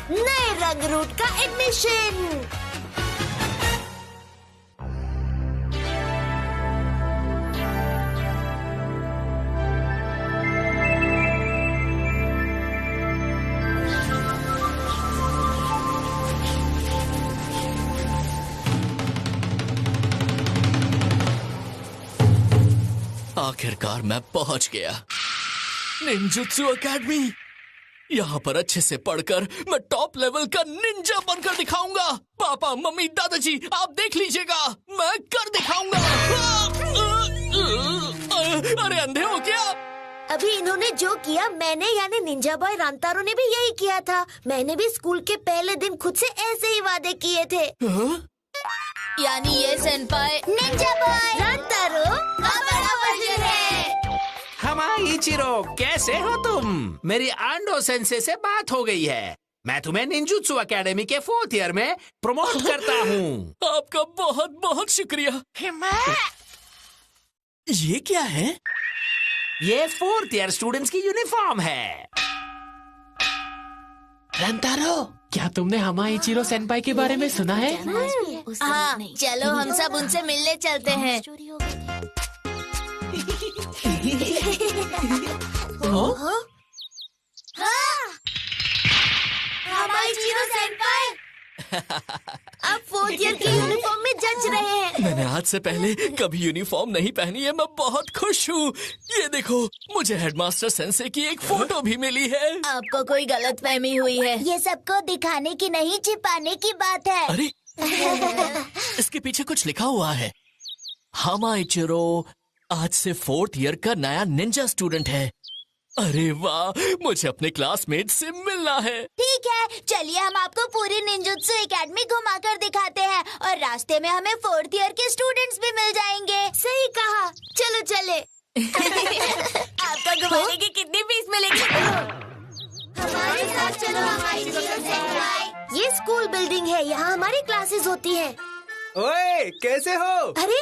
नए रंग रूट का एडमिशन। आखिरकार मैं पहुंच गया निंजुत्सु एकेडमी। यहाँ पर अच्छे से पढ़कर मैं टॉप लेवल का निंजा बनकर दिखाऊंगा। पापा, मम्मी, दादाजी, आप देख लीजिएगा, मैं कर दिखाऊंगा। अरे अंधे हो क्या? अभी इन्होंने जो किया, मैंने यानी निंजा बॉय रांतारो ने भी यही किया था। मैंने भी स्कूल के पहले दिन खुद से ऐसे ही वादे किए थे। यानी ये सेनपाई निंजा बॉय रांतारो का बड़ा वर्जन है। हमाइचिरो, कैसे हो तुम? मेरी आंडो सेंसे से बात हो गई है। मैं तुम्हें निंजुत्सु एकेडमी के 4th ईयर में प्रमोट करता हूँ। आपका बहुत बहुत शुक्रिया। ये क्या है? ये 4th ईयर स्टूडेंट्स की यूनिफॉर्म है। रंतारो, क्या तुमने हमाइचिरो सेनपाई के बारे में सुना है? हाँ, चलो हम सब उनसे मिलने चलते हैं। हमाइचिरो सेनपाई, आप 4th ईयर की यूनिफॉर्म में जज रहे हैं। मैंने आज से पहले कभी यूनिफॉर्म नहीं पहनी है। मैं बहुत खुश हूँ। ये देखो, मुझे हेडमास्टर सेंसे की एक फोटो भी मिली है। आपको कोई गलतफहमी हुई है। ये सबको दिखाने की नहीं, छिपाने की बात है। अरे इसके पीछे कुछ लिखा हुआ है। हमाइचिरो आज से 4th ईयर का नया निंजा स्टूडेंट है। अरे वाह, मुझे अपने क्लासमेट से मिलना है। ठीक है, चलिए हम आपको पूरी निंजुत्सु एकेडमी घुमाकर दिखाते हैं और रास्ते में हमें 4th ईयर के स्टूडेंट्स भी मिल जाएंगे। सही कहा, चलो चले। आपको घुमाने की कितनी फीस मिलेगी? हमारे साथ चलो हमाइचिरो सेनपाई। ये स्कूल बिल्डिंग है, यहाँ हमारी क्लासेस होती हैं। ओए, कैसे हो? अरे,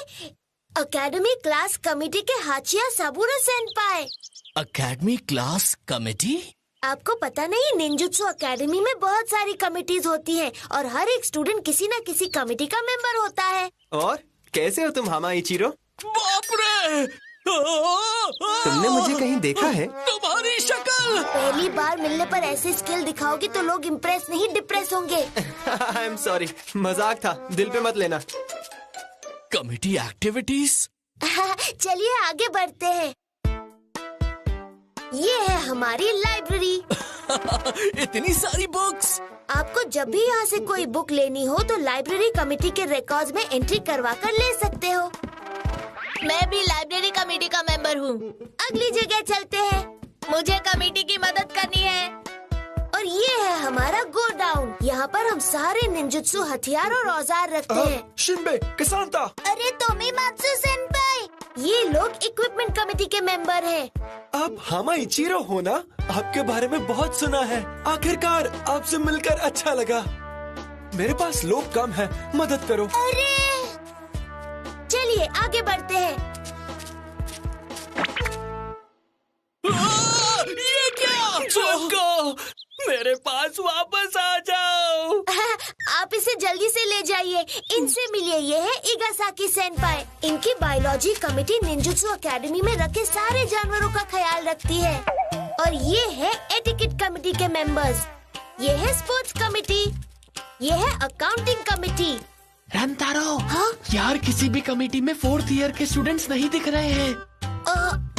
एकेडमी क्लास कमेटी के Hachiya Saburo senpai. Academy class committee? आपको पता नहीं, निंजुत्सु एकेडमी में बहुत सारी कमिटीज होती हैं और हर एक स्टूडेंट किसी न किसी कमेटी का मेंबर होता है। और कैसे हो तुम हमाइचिरो? बाप रे! तुमने मुझे कहीं देखा है? तुम्हारी शक्ल! पहली बार मिलने पर ऐसे स्किल दिखाओगे तो लोग इम्प्रेस नहीं, डिप्रेस होंगे। आई एम सॉरी, मजाक था, दिल पे मत लेना। Committee activities? चलिए आगे बढ़ते हैं। ये है हमारी लाइब्रेरी। इतनी सारी बुक्स! आपको जब भी यहाँ से कोई बुक लेनी हो तो लाइब्रेरी कमेटी के रिकॉर्ड्स में एंट्री करवा कर ले सकते हो। मैं भी लाइब्रेरी कमेटी का मेंबर हूँ। अगली जगह चलते हैं। मुझे कमेटी की मदद करनी है। और ये है हमारा गोडाउन। यहाँ पर हम सारे निंजुत्सु हथियार और औजार रखते हैं। शिनबे, किसानता। अरे तोमिमात्सु सेनपाई, ये लोग इक्विपमेंट कमेटी के मेंबर हैं। आप हमाइचिरो हो ना? आपके बारे में बहुत सुना है। आखिरकार आपसे मिलकर अच्छा लगा। मेरे पास लोग कम है, मदद करो। अरे चलिए आगे बढ़ते हैं। ये क्या? चोको, मेरे पास वापस आ जाओ। आप इसे जल्दी से ले जाइए, इनसे मिलिए। ये है इगासाकी सेनपाई। इनकी बायोलॉजी कमेटी निंजुत्सु एकेडमी में रखे सारे जानवरों का ख्याल रखती है। और ये है एटिकेट कमेटी के मेंबर्स। ये है स्पोर्ट्स कमेटी। ये है अकाउंटिंग कमेटी। रंतारो, हाँ? यार किसी भी कमेटी में 4th ईयर के स्टूडेंट्स नहीं दिख रहे हैं।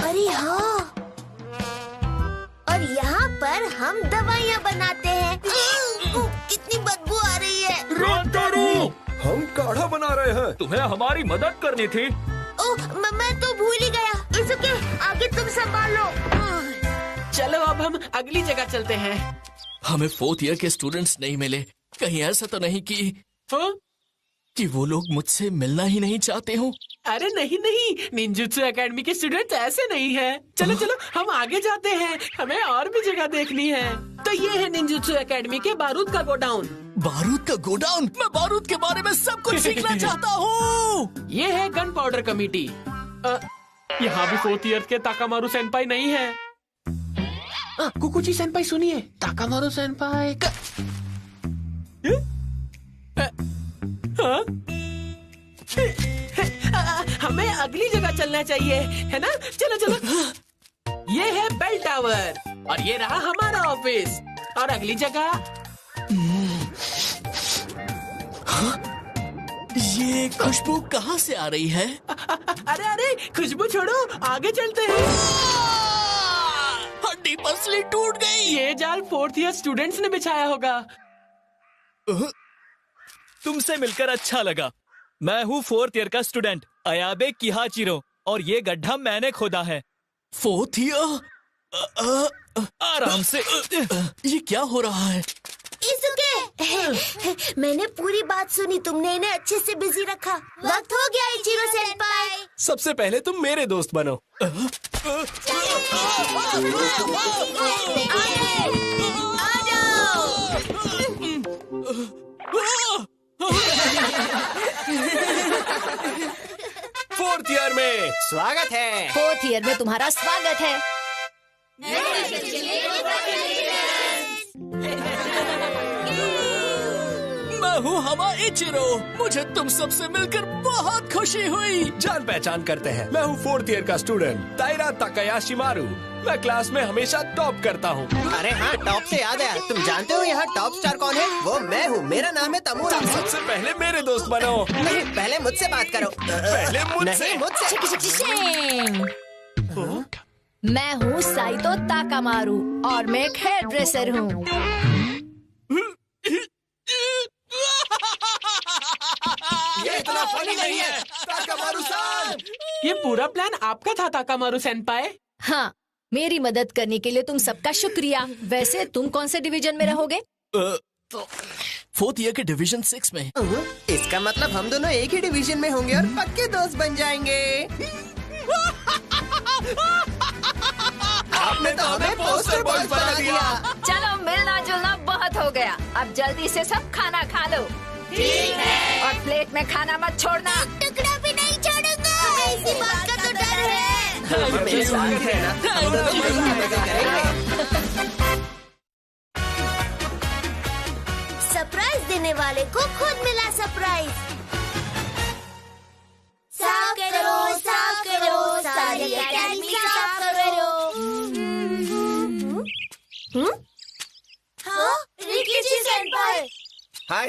अरे हाँ, और यहाँ पर हम दवाइयाँ बनाते हैं। कितनी बदबू आ रही है। रांतारो, हम काढ़ा बना रहे हैं। तुम्हें हमारी मदद करनी थी। ओह, मैं तो भूल ही गया। इट्स ओके, आगे तुम संभालो। चलो अब हम अगली जगह चलते हैं। हमें 4th ईयर के स्टूडेंट्स नहीं मिले। कहीं ऐसा तो नहीं कि वो लोग मुझसे मिलना ही नहीं चाहते हो? अरे नहीं नहीं, निंजुत्सु एकेडमी के स्टूडेंट्स ऐसे नहीं हैं। चलो चलो हम आगे जाते हैं, हमें और भी जगह देखनी है। तो ये है निंजुत्सु एकेडमी के बारूद का गोडाउन। बारूद का गोडाउन? मैं बारूद के बारे में सब कुछ सीखना चाहता हूँ। ये है गन पाउडर कमेटी। यहाँ भी 4th ईयर के ताकामारू सेनपाई नहीं है। कुकुची सेनपाई सुनिए, ताकामारू सेनपाई हमें अगली जगह चलना चाहिए, है ना? चलो चलो। ये है बेल टावर और ये रहा हमारा ऑफिस। और अगली जगह ये खुशबू कहाँ से आ रही है? अरे अरे, खुशबू छोड़ो, आगे चलते हैं। हड्डी पसली टूट गई। ये जाल 4th ईयर स्टूडेंट्स ने बिछाया होगा। तुमसे मिलकर अच्छा लगा। मैं हूँ 4th ईयर का स्टूडेंट अयाबे किहाचिरो और ये गड्ढा मैंने खोदा है। 4th year? आराम से। ये क्या हो रहा है? इज़ुके, मैंने पूरी बात सुनी। तुमने इन्हें अच्छे से बिजी रखा। वक्त हो गया इचिरो सेनपाई। सबसे पहले तुम मेरे दोस्त बनो। आ जाओ। 4th ईयर में स्वागत है। 4th ईयर में तुम्हारा स्वागत है। मैं हूँ हवा इचिरो। मुझे तुम सबसे मिलकर बहुत खुशी हुई। जान पहचान करते हैं। मैं हूँ 4th ईयर का स्टूडेंट ताइरा ताकायाशी मारू। मैं क्लास में हमेशा टॉप करता हूँ। अरे हाँ, टॉप से याद है, तुम जानते हो यहाँ टॉप स्टार कौन है? वो मैं हूँ। मेरा नाम है तमुरा। सबसे पहले मेरे दोस्त बनो। नहीं, पहले मुझसे बात करो। पहले मुझसे। नहीं, मुझसे। मैं हूँ साइतो ताकामारू और मैं एक हेयर ड्रेसर हूँ। ये इतना फनी नहीं है ताकामारू-सान। ये पूरा प्लान आपका था ताकामारू सेनपाई। हाँ, मेरी मदद करने के लिए तुम सबका शुक्रिया। वैसे तुम कौन से डिवीजन में रहोगे? 4th ईयर के डिवीजन 6 में। इसका मतलब हम दोनों एक ही डिवीजन में होंगे और पक्के दोस्त बन जाएंगे। आपने तो हमें पोस्टर बॉयज बना दिया। चलो, मिलना जुलना बहुत हो गया। अब जल्दी से सब खाना खा लो। ठीक है। और प्लेट में खाना मत छोड़ना। टुकड़ा भी नहीं छोड़ूंगा। हमें इसी बात का तो डर है। हमें स्वागत है ना, हम दोनों मिलकर मजा करेंगे। सरप्राइज देने वाले को खुद मिला सरप्राइज। साफ करो, सारी अकेडमी साफ करो। हाँ, रिकीची सेनपाई। हाय।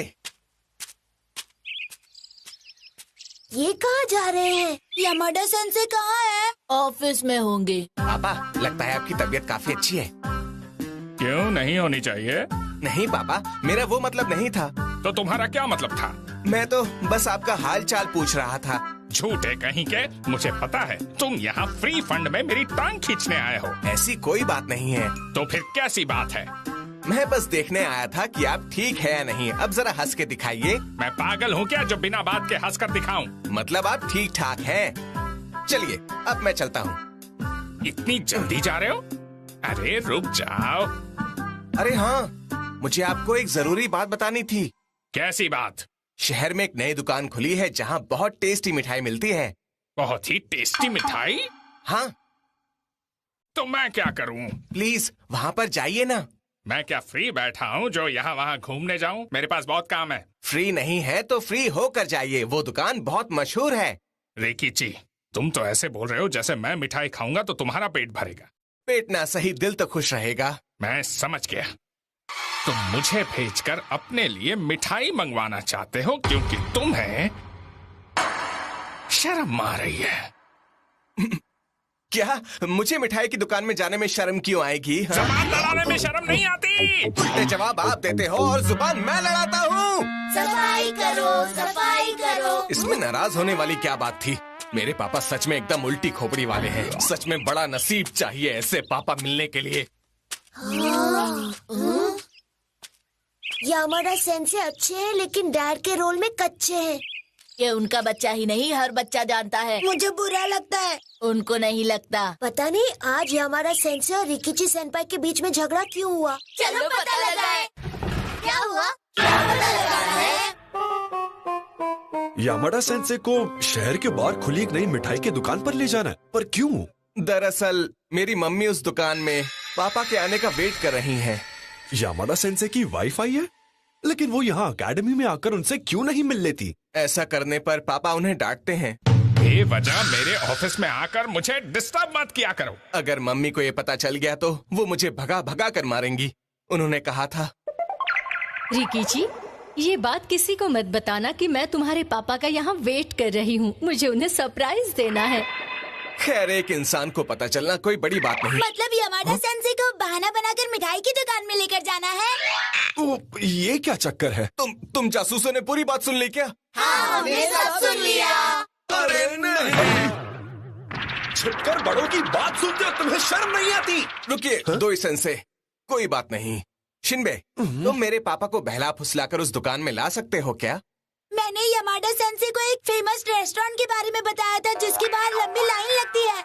ये कहाँ जा रहे हैं? यामाडा सेंसे कहाँ है? ऑफिस में होंगे। पापा, लगता है आपकी तबीयत काफी अच्छी है। क्यों नहीं होनी चाहिए? नहीं पापा, मेरा वो मतलब नहीं था। तो तुम्हारा क्या मतलब था? मैं तो बस आपका हाल चाल पूछ रहा था। झूठे कहीं के, मुझे पता है तुम यहाँ फ्री फंड में मेरी टांग खींचने आए हो। ऐसी कोई बात नहीं है। तो फिर कैसी बात है? मैं बस देखने आया था कि आप ठीक है या नहीं। अब जरा हंस के दिखाइए। मैं पागल हूँ क्या जो बिना बात के हंस कर दिखाऊं? मतलब आप ठीक ठाक हैं। चलिए, अब मैं चलता हूँ। इतनी जल्दी जा रहे हो? अरे रुक जाओ। अरे हाँ, मुझे आपको एक जरूरी बात बतानी थी। कैसी बात? शहर में एक नई दुकान खुली है जहाँ बहुत टेस्टी मिठाई मिलती है। बहुत ही टेस्टी मिठाई? हाँ। तो मैं क्या करूँ? प्लीज वहाँ पर जाइए ना। मैं क्या फ्री बैठा हूँ जो यहाँ वहाँ घूमने जाऊँ? मेरे पास बहुत काम है। फ्री नहीं है तो फ्री होकर जाइए। वो दुकान बहुत मशहूर है। रिकीची, तुम तो ऐसे बोल रहे हो जैसे मैं मिठाई खाऊंगा तो तुम्हारा पेट भरेगा। पेट ना सही, दिल तो खुश रहेगा। मैं समझ गया। तुम मुझे भेजकर अपने लिए मिठाई मंगवाना चाहते हो क्योंकि तुम्हें शर्म आ रही है। क्या मुझे मिठाई की दुकान में जाने में शर्म क्यों आएगी? जुबान लड़ाने में शर्म नहीं आती? उल्टे जवाब आप देते हो और जुबान मैं लड़ाता हूँ। सफाई करो, सफाई करो। इसमें नाराज होने वाली क्या बात थी? मेरे पापा सच में एकदम उल्टी खोपड़ी वाले हैं। सच में बड़ा नसीब चाहिए ऐसे पापा मिलने के लिए। यामाडा सेंसे अच्छे हैं लेकिन डैड के रोल में कच्चे हैं। ये उनका बच्चा ही नहीं, हर बच्चा जानता है। मुझे बुरा लगता है। उनको नहीं लगता। पता नहीं आज यामाडा सेंसे और रिकीची सेनपाई के बीच में झगड़ा क्यों हुआ। चलो पता लगाए। क्या हुआ? क्या पता लगाना है? यामाडा सेंसे को शहर के बाहर खुली एक नई मिठाई की दुकान पर ले जाना है, पर क्यों? दरअसल मेरी मम्मी उस दुकान में पापा के आने का वेट कर रही हैं। यामाडा सेंसे की वाईफाई है, लेकिन वो यहाँ अकेडमी में आकर उनसे क्यों नहीं मिल लेती? ऐसा करने पर पापा उन्हें डांटते हैं। बेवजह मेरे ऑफिस में आकर मुझे डिस्टर्ब मत किया करो। अगर मम्मी को ये पता चल गया तो वो मुझे भगा भगा कर मारेंगी। उन्होंने कहा था। रिकीची, ये बात किसी को मत बताना कि मैं तुम्हारे पापा का यहाँ वेट कर रही हूँ। मुझे उन्हें सरप्राइज देना है। खैर, एक इंसान को पता चलना कोई बड़ी बात नहीं। मतलब यामाडा सेंसे को बहाना बनाकर मिठाई की दुकान में लेकर जाना है। तो ये क्या चक्कर है? तुम जासूसों ने पूरी बात सुन ली क्या? हाँ, हमने सब सुन लिया। अरे नहीं, छिपकर बड़ों की बात सुनते हो, तुम्हें शर्म नहीं आती? रुकिए दोई सेंसे, कोई बात नहीं। शिनबे, तुम मेरे पापा को बहला फुसलाकर उस दुकान में ला सकते हो क्या? मैंने यामाडा सेंसे को एक फेमस रेस्टोरेंट के बारे में बताया था जिसके बाहर लंबी लाइन लगती है।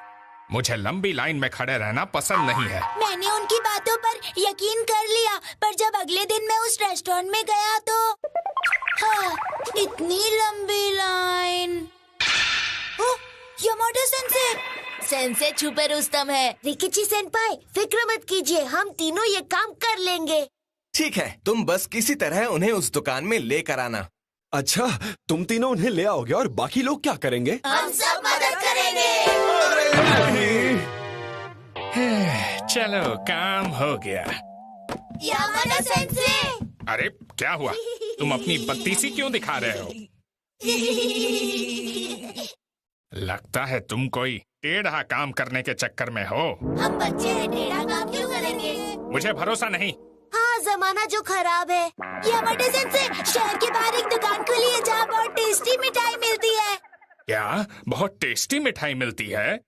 मुझे लंबी लाइन में खड़े रहना पसंद नहीं है। मैंने उनकी बातों पर यकीन कर लिया, पर जब अगले दिन मैं उस रेस्टोरेंट में गया तो हाँ, इतनी लंबी लाइन। यामाडा सेंसे छुपे रुस्तम है। रिकिची सेनपाई, फिक्र मत कीजिए, हम तीनों ये काम कर लेंगे। ठीक है, तुम बस किसी तरह उन्हें उस दुकान में लेकर आना। अच्छा, तुम तीनों उन्हें ले आओगे और बाकी लोग क्या करेंगे? हम सब मदद करेंगे। चलो, काम हो गया। Yamada sensei. अरे क्या हुआ? तुम अपनी बत्तीसी क्यों दिखा रहे हो? लगता है तुम कोई टेढ़ा काम करने के चक्कर में हो। हम बच्चे हैं, टेढ़ा काम क्यों करेंगे? मुझे भरोसा नहीं। हाँ, जमाना जो खराब है। यामाडा सेंसे, शहर के बाहर एक दुकान खुली है जहाँ बहुत टेस्टी मिठाई मिलती है। क्या बहुत टेस्टी मिठाई मिलती है?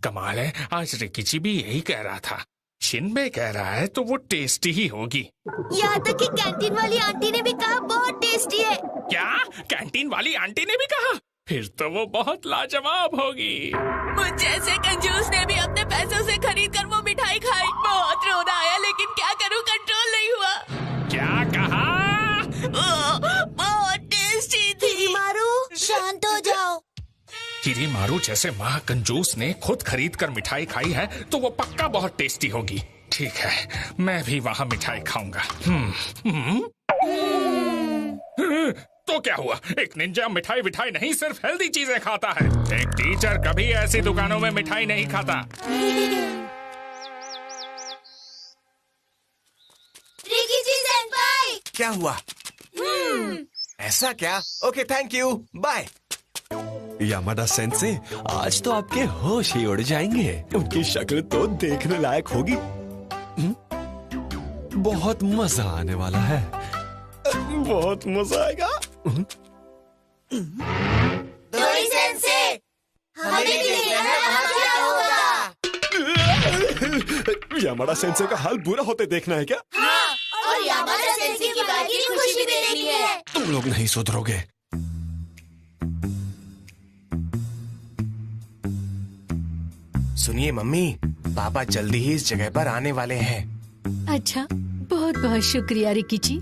कमाल है, आज रिकिची भी यही कह रहा था। शिनबे कह रहा है तो वो टेस्टी ही होगी। यहाँ तक कि कैंटीन वाली आंटी ने भी कहा बहुत टेस्टी है। क्या कैंटीन वाली आंटी ने भी कहा? फिर तो वो बहुत लाजवाब होगी। मुझ जैसे कंजूस ने भी अपने पैसों से खरीद कर वो मिठाई खाई। बहुत रोना आया, लेकिन क्या करूं, कंट्रोल नहीं हुआ। क्या कहा? बहुत टेस्टी थी। मारू, शांत हो जाओ। किरीमारू जैसे महा कंजूस ने खुद खरीद कर मिठाई खाई है तो वो पक्का बहुत टेस्टी होगी। ठीक है, मैं भी वहाँ मिठाई खाऊंगा। तो क्या हुआ? एक निंजा मिठाई विठाई नहीं, सिर्फ हेल्दी चीजें खाता है। एक टीचर कभी ऐसी दुकानों में मिठाई नहीं खाता। रिकिची सेनपाई। क्या हुआ? ऐसा क्या? Okay, thank you, bye. Yamada sensei, आज तो आपके होश ही उड़ जाएंगे। उनकी शक्ल तो देखने लायक होगी। बहुत मजा आने वाला है। बहुत मजा आएगा। दोई सेंसे, हमें भी देखना है वहाँ क्या होगा। यामाडा सेंसे का हाल बुरा होते देखना है क्या? हाँ, और यामाडा सेंसे की बाकी खुशी भी देखनी है। तुम लोग नहीं सुधरोगे। सुनिए मम्मी, पापा जल्दी ही इस जगह पर आने वाले हैं। अच्छा, बहुत बहुत शुक्रिया रिकिची।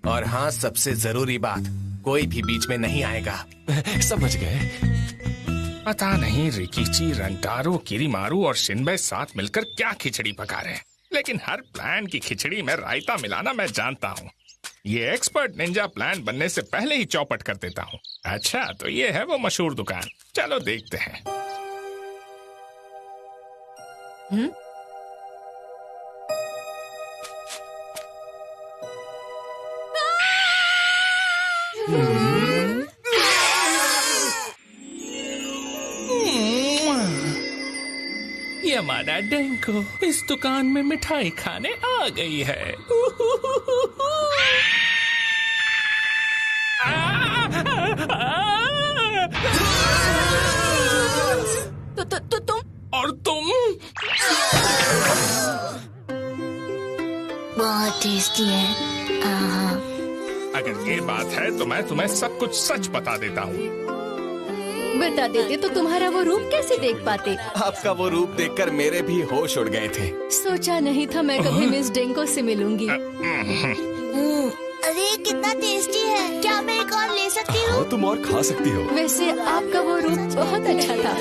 और हाँ, सबसे जरूरी बात, कोई भी बीच में नहीं आएगा। समझ गए। पता नहीं रिकिची, रंटारो, किरीमारू और शिनबे साथ मिलकर क्या खिचड़ी पका रहे हैं, लेकिन हर प्लान की खिचड़ी में रायता मिलाना मैं जानता हूँ। ये एक्सपर्ट निंजा प्लान बनने से पहले ही चौपट कर देता हूँ। अच्छा, तो ये है वो मशहूर दुकान। चलो देखते हैं। यामाडा डेंको इस दुकान में मिठाई खाने आ गई है। तो तुम और तुम? बहुत टेस्टी है। अगर ये बात है तो मैं तुम्हें सब कुछ सच बता देता हूँ। बता देते तो तुम्हारा वो रूप कैसे देख पाते? आपका वो रूप देखकर मेरे भी होश उड़ गए थे। सोचा नहीं था मैं कभी मिस डेंको से मिलूंगी। अरे कितना टेस्टी है। क्या मैं एक और ले सकती हूँ? तुम और खा सकती हो। वैसे आपका वो रूप बहुत अच्छा था।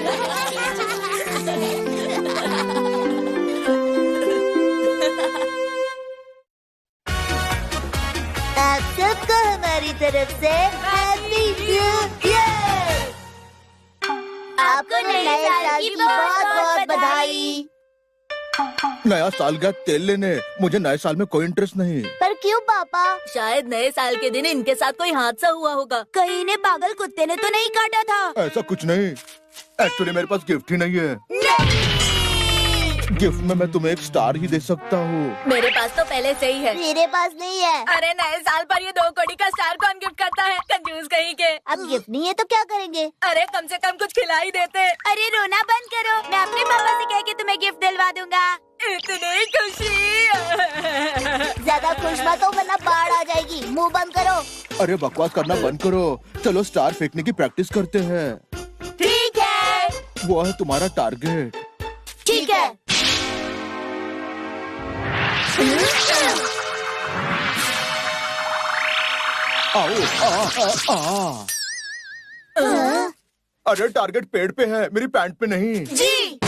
तरफ से हैप्पी न्यू ईयर। आपको नए साल की बहुत बहुत बधाई। नया साल गया तेल लेने, मुझे नए साल में कोई इंटरेस्ट नहीं। पर क्यों पापा? शायद नए साल के दिन इनके साथ कोई हादसा हुआ होगा। कहीं इन्हें पागल कुत्ते ने तो नहीं काटा था? ऐसा कुछ नहीं, एक्चुअली मेरे पास गिफ्ट ही नहीं है। गिफ्ट में मैं तुम्हें एक स्टार ही दे सकता हूँ। मेरे पास तो पहले से ही है। मेरे पास नहीं है। अरे नए साल पर ये 2 कौड़ी का स्टार कौन गिफ्ट करता है? कंजूस कहीं के। अब गिफ्ट नहीं है तो क्या करेंगे? अरे कम से कम कुछ खिला ही देते। अरे रोना बंद करो, मैं अपने पापा से कह के तुम्हें गिफ्ट दिलवा दूंगा। इतनी खुशी। ज्यादा खुश मत हो वरना बाढ़ आ जाएगी। मुंह बंद करो। अरे बकवास करना बंद करो, चलो स्टार फेंकने की प्रैक्टिस करते हैं। ठीक है। वो है तुम्हारा टारगेट। ठीक है। आओ, अरे टारगेट पेड़ पे है, मेरी पैंट पे नहीं। जी।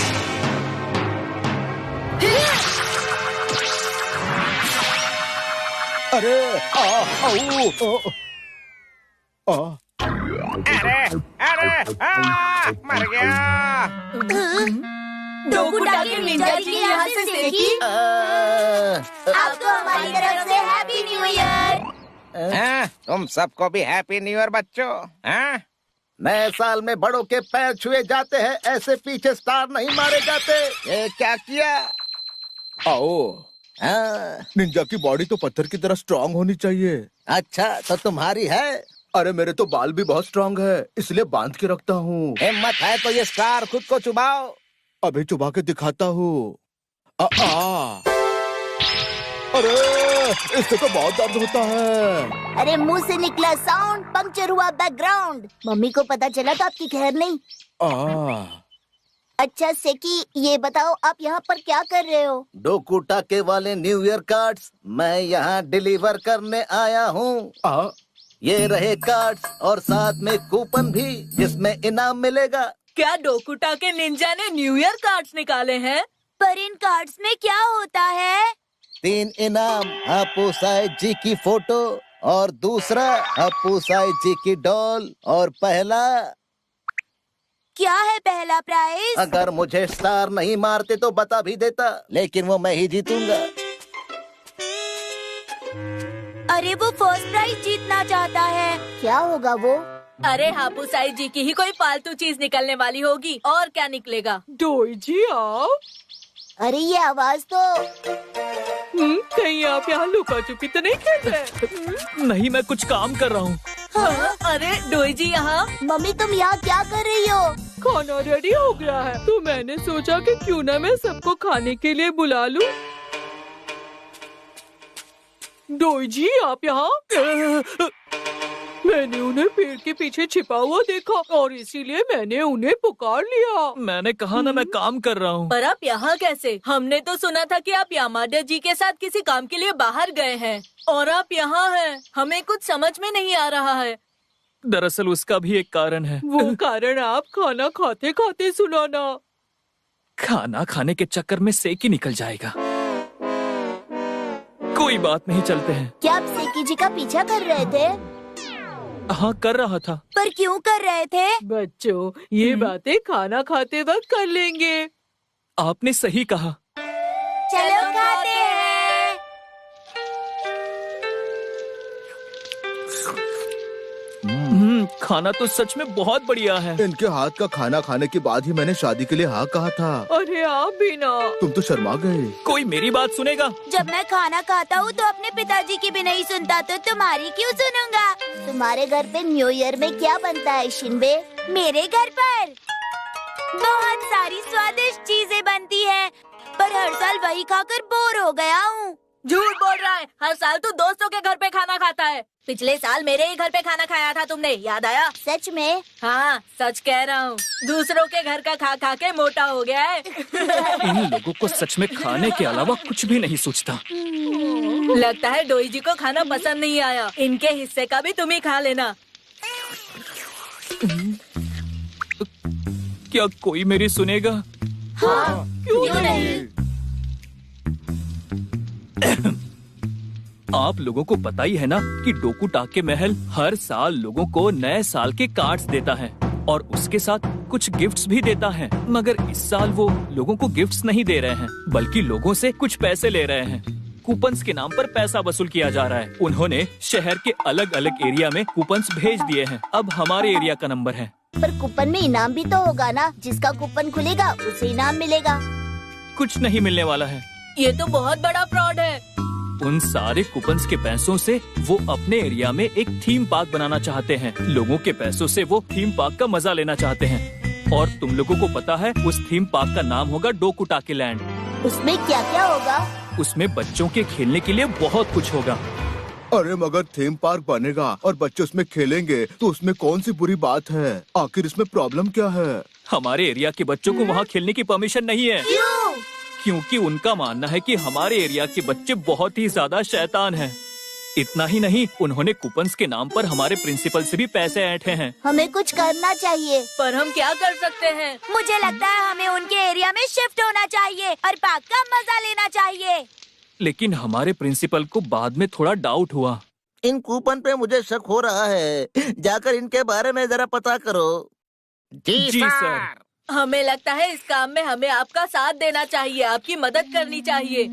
अरे मर गया। डोकुटा के निंजा जी यहाँ से सीखी। आपको हमारी तरफ से हैप्पी न्यू ईयर। तुम सबको भी हैप्पी न्यू ईयर बच्चों। नए साल में बड़ों के पैर छुए जाते हैं, ऐसे पीछे स्टार नहीं मारे जाते। ये क्या किया? आओ। निंजा की बॉडी तो पत्थर की तरह स्ट्रांग होनी चाहिए। अच्छा तो तुम्हारी है? अरे मेरे तो बाल भी बहुत स्ट्रांग है, इसलिए बांध के रखता हूँ। हिम्मत है तो ये स्टार खुद को चुबाओ। अभी चुबा के दिखाता हूँ। अरे इससे तो बहुत दर्द होता है। अरे मुंह से निकला साउंड, पंक्चर हुआ बैकग्राउंड। मम्मी को पता चला तो आपकी खैर नहीं। अच्छा सेकी, ये बताओ आप यहाँ पर क्या कर रहे हो? डोकुटा के वाले न्यू ईयर कार्ड्स मैं यहाँ डिलीवर करने आया हूँ। ये रहे कार्ड्स और साथ में कूपन भी जिसमें इनाम मिलेगा। क्या डोकुटा के निंजा ने न्यू ईयर कार्ड्स निकाले हैं? पर इन कार्ड्स में क्या होता है? 3 इनाम, हप्पू साइज जी की फोटो और दूसरा हप्पू साइज जी की डॉल और पहला। क्या है पहला प्राइज? अगर मुझे स्टार नहीं मारते तो बता भी देता, लेकिन वो मैं ही जीतूंगा। अरे वो फर्स्ट प्राइज जीतना चाहता है। क्या होगा वो? अरे हापू साई जी की ही कोई पालतू चीज निकलने वाली होगी, और क्या निकलेगा? डोई जी आप। अरे ये आवाज तो कहीं आप यहाँ लुका छुपी तो नहीं खेल रहे? नहीं, मैं कुछ काम कर रहा हूँ। अरे डोई जी यहाँ। मम्मी तुम यहाँ क्या कर रही हो? खाना रेडी हो गया है तो मैंने सोचा कि क्यों ना मैं सबको खाने के लिए बुला लूं। डोई जी आप यहाँ। मैंने उन्हें पेड़ के पीछे छिपा हुआ देखा और इसीलिए मैंने उन्हें पुकार लिया। मैंने कहा ना मैं काम कर रहा हूँ। पर आप यहाँ कैसे? हमने तो सुना था कि आप यामाडा जी के साथ किसी काम के लिए बाहर गए हैं और आप यहाँ हैं। हमें कुछ समझ में नहीं आ रहा है। दरअसल उसका भी एक कारण है। वो कारण आप खाना खाते खाते सुनाना। खाना खाने के चक्कर में सेक ही निकल जाएगा। कोई बात नहीं, चलते हैं। क्या आप सेकी जी का पीछा कर रहे थे? हाँ कर रहा था। पर क्यों कर रहे थे? बच्चों ये बातें खाना खाते वक्त कर लेंगे। आपने सही कहा। चलो खाते हैं। खाना तो सच में बहुत बढ़िया है। इनके हाथ का खाना खाने के बाद ही मैंने शादी के लिए हाँ कहा था। अरे आप भी ना। तुम तो शर्मा गए। कोई मेरी बात सुनेगा? जब मैं खाना खाता हूँ तो अपने पिताजी की भी नहीं सुनता, तो तुम्हारी क्यों सुनूंगा? तुम्हारे घर पे न्यू ईयर में क्या बनता है शिनबे? मेरे घर पर बहुत सारी स्वादिष्ट चीजें बनती है, पर हर साल वही खाकर बोर हो गया हूँ। झूठ बोल रहा है। हर साल तू दोस्तों के घर पे खाना खाता है। पिछले साल मेरे ही घर पे खाना खाया था तुमने, याद आया? सच में? हाँ सच कह रहा हूँ। दूसरों के घर का खा खा के मोटा हो गया है। इन लोगों को सच में खाने के अलावा कुछ भी नहीं सोचता। लगता है डोई जी को खाना पसंद नहीं आया। इनके हिस्से का भी तुम ही खा लेना। क्या कोई मेरी सुनेगा? हाँ, क्यों नहीं? आप लोगों को पता ही है ना कि डोकुटाके महल हर साल लोगों को नए साल के कार्ड्स देता है और उसके साथ कुछ गिफ्ट्स भी देता है। मगर इस साल वो लोगों को गिफ्ट्स नहीं दे रहे हैं, बल्कि लोगों से कुछ पैसे ले रहे हैं। कूपन्स के नाम पर पैसा वसूल किया जा रहा है। उन्होंने शहर के अलग अलग एरिया में कूपन्स भेज दिए हैं। अब हमारे एरिया का नंबर है। पर कूपन में इनाम भी तो होगा ना, जिसका कूपन खुलेगा उसे इनाम मिलेगा। कुछ नहीं मिलने वाला है। ये तो बहुत बड़ा फ्रॉड है। उन सारे कूपन्स के पैसों से वो अपने एरिया में एक थीम पार्क बनाना चाहते हैं। लोगों के पैसों से वो थीम पार्क का मजा लेना चाहते हैं। और तुम लोगों को पता है उस थीम पार्क का नाम होगा डोकुटाके लैंड। उसमें क्या क्या होगा? उसमें बच्चों के खेलने के लिए बहुत कुछ होगा। अरे मगर थीम पार्क बनेगा और बच्चे उसमें खेलेंगे तो उसमें कौन सी बुरी बात है? आखिर इसमें प्रॉब्लम क्या है? हमारे एरिया के बच्चों को वहाँ खेलने की परमिशन नहीं है। क्यों? क्योंकि उनका मानना है कि हमारे एरिया के बच्चे बहुत ही ज्यादा शैतान हैं। इतना ही नहीं, उन्होंने कूपन्स के नाम पर हमारे प्रिंसिपल से भी पैसे ऐंठे हैं। हमें कुछ करना चाहिए। पर हम क्या कर सकते हैं? मुझे लगता है हमें उनके एरिया में शिफ्ट होना चाहिए और पार्क का मजा लेना चाहिए। लेकिन हमारे प्रिंसिपल को बाद में थोड़ा डाउट हुआ। इन कूपन पे मुझे शक हो रहा है, जाकर इनके बारे में जरा पता करो। जी सर। हमें लगता है इस काम में हमें आपका साथ देना चाहिए, आपकी मदद करनी चाहिए।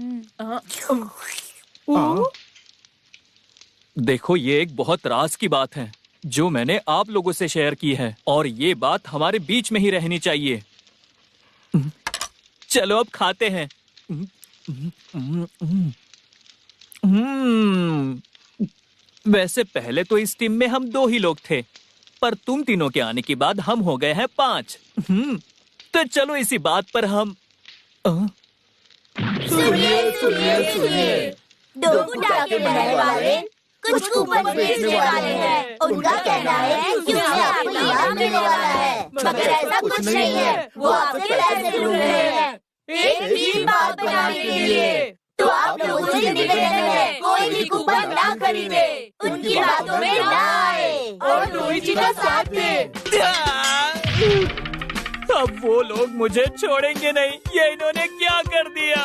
देखो, ये एक बहुत राज की बात है जो मैंने आप लोगों से शेयर की है और ये बात हमारे बीच में ही रहनी चाहिए। चलो अब खाते हैं। वैसे पहले तो इस टीम में हम 2 ही लोग थे, पर तुम तीनों के आने के बाद हम हो गए हैं 5। तो चलो इसी बात पर हम सुनिए। डोकुटाके बनाने वाले कुछ कूपन बेचने वाले हैं। उनका कहना है कि उन्हें आपको इनाम मिलने वाला है, मगर ऐसा कुछ नहीं है। वो आपसे पैसे लूट रहे हैं एक थीम पार्क बनाने के लिए। तो आप लोगों से निवेदन है, कोई भी कूपन ना खरीदे, उनकी बातों में ना आए और लुइजी का साथ दे। अब वो लोग मुझे छोड़ेंगे नहीं। ये इन्होंने क्या कर दिया?